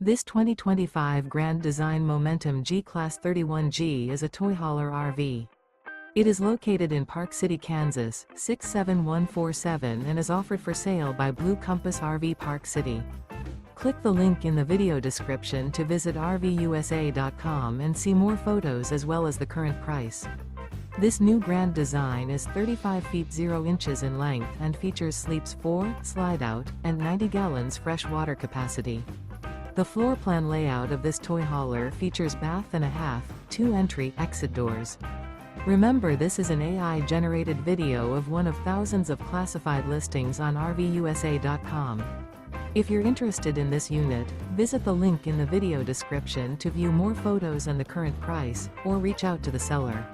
This 2025 Grand Design Momentum G-Class 31G is a toy hauler RV. It is located in Park City, Kansas, 67147 and is offered for sale by Blue Compass RV Park City. Click the link in the video description to visit RVUSA.com and see more photos as well as the current price. This new Grand Design is 35 feet 0 inches in length and features sleeps 4, Slideout, and 90 gallons fresh water capacity. The floor plan layout of this toy hauler features bath and a half, 2 entry, exit doors. Remember, this is an AI-generated video of one of thousands of classified listings on RVUSA.com. If you're interested in this unit, visit the link in the video description to view more photos and the current price, or reach out to the seller.